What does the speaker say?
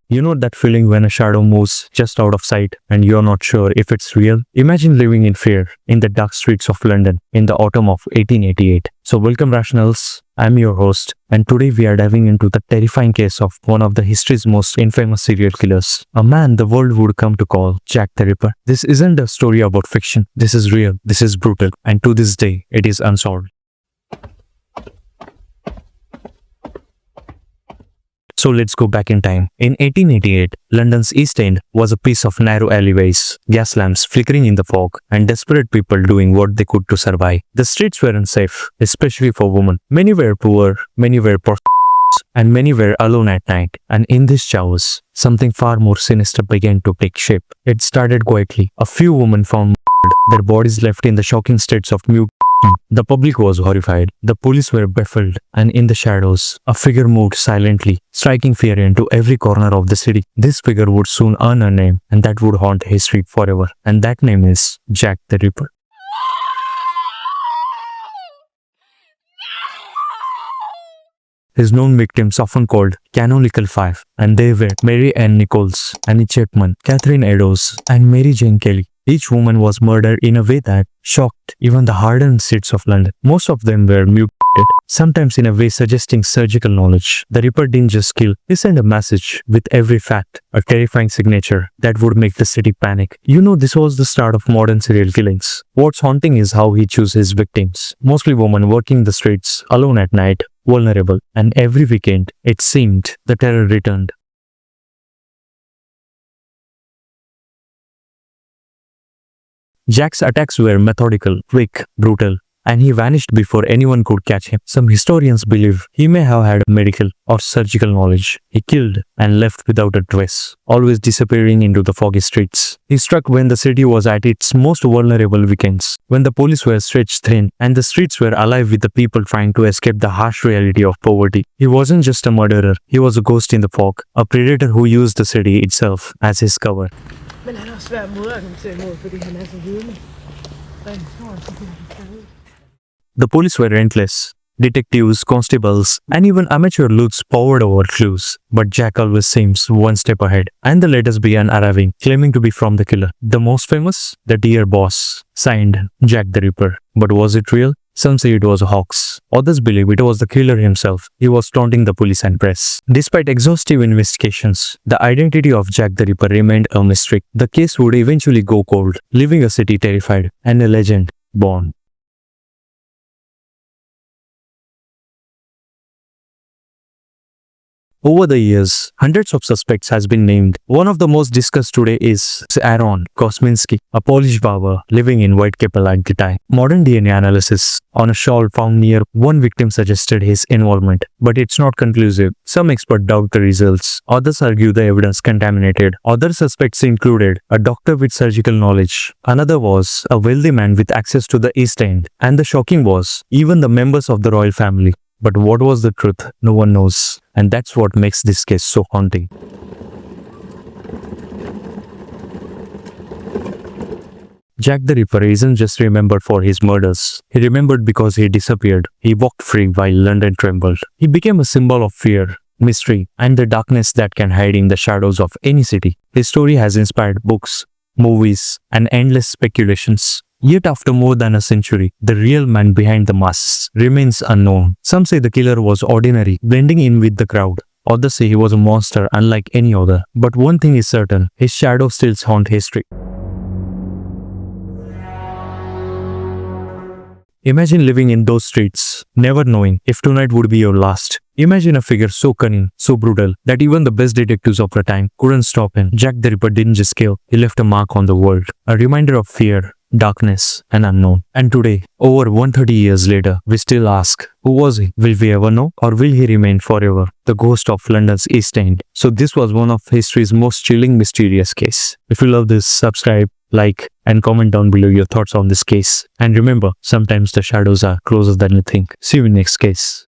You know that feeling when a shadow moves just out of sight and you're not sure if it's real? Imagine living in fear in the dark streets of London in the autumn of 1888. So welcome Rationals, I'm your host, and today we are diving into the terrifying case of one of the history's most infamous serial killers, a man the world would come to call Jack the Ripper. This isn't a story about fiction, this is real, this is brutal, and to this day it is unsolved. So let's go back in time. In 1888, London's East End was a piece of narrow alleyways, gas lamps flickering in the fog, and desperate people doing what they could to survive. The streets were unsafe, especially for women. Many were poor, many were prostitutes, and many were alone at night. And in this chaos, something far more sinister began to take shape. It started quietly. A few women found their bodies left in the shocking states of mutilation. The public was horrified, the police were baffled, and in the shadows, a figure moved silently, striking fear into every corner of the city. This figure would soon earn a name, and that would haunt history forever. And that name is Jack the Ripper. His known victims often called Canonical Five, and they were Mary Ann Nichols, Annie Chapman, Catherine Eddowes, and Mary Jane Kelly. Each woman was murdered in a way that shocked even the hardened streets of London. Most of them were mutilated, sometimes in a way suggesting surgical knowledge. The Ripper didn't just kill, he sent a message with every fact, a terrifying signature that would make the city panic. You know, this was the start of modern serial killings. What's haunting is how he chose his victims. Mostly women working the streets, alone at night, vulnerable, and every weekend, it seemed, the terror returned. Jack's attacks were methodical, quick, brutal, and he vanished before anyone could catch him. Some historians believe he may have had medical or surgical knowledge. He killed and left without a trace, always disappearing into the foggy streets. He struck when the city was at its most vulnerable weekends, when the police were stretched thin and the streets were alive with the people trying to escape the harsh reality of poverty. He wasn't just a murderer, he was a ghost in the fog, a predator who used the city itself as his cover. Men han har svært måde at argumentere imod, fordi han er så vidne. The police were relentless. Detectives, constables, and even amateur sleuths powered over clues. But Jack always seems one step ahead, and the letters began arriving, claiming to be from the killer. The most famous? The Dear Boss, signed Jack the Ripper. But was it real? Some say it was a hoax. Others believe it was the killer himself. He was taunting the police and press. Despite exhaustive investigations, the identity of Jack the Ripper remained a mystery. The case would eventually go cold, leaving a city terrified, and a legend born. Over the years, hundreds of suspects has been named. One of the most discussed today is Aaron Kosminski, a Polish barber living in Whitechapel at the time. Modern DNA analysis on a shawl found near one victim suggested his involvement, but it's not conclusive. Some experts doubt the results. Others argue the evidence contaminated. Other suspects included a doctor with surgical knowledge. Another was a wealthy man with access to the East End. And the shocking was, even the members of the royal family. But what was the truth? No one knows. And that's what makes this case so haunting. Jack the Ripper isn't just remembered for his murders. He remembered because he disappeared. He walked free while London trembled. He became a symbol of fear, mystery, and the darkness that can hide in the shadows of any city. His story has inspired books, movies, and endless speculations. Yet after more than a century, the real man behind the masks remains unknown. Some say the killer was ordinary, blending in with the crowd. Others say he was a monster unlike any other. But one thing is certain, his shadow still haunts history. Imagine living in those streets, never knowing if tonight would be your last. Imagine a figure so cunning, so brutal, that even the best detectives of the time couldn't stop him. Jack the Ripper didn't just kill, he left a mark on the world. A reminder of fear, darkness, and unknown. And today, over 130 years later, we still ask, who was he? Will we ever know? Or will he remain forever the ghost of London's East End? So this was one of history's most chilling, mysterious case. If you love this, subscribe, like, and comment down below your thoughts on this case. And remember, sometimes the shadows are closer than you think. See you in next case.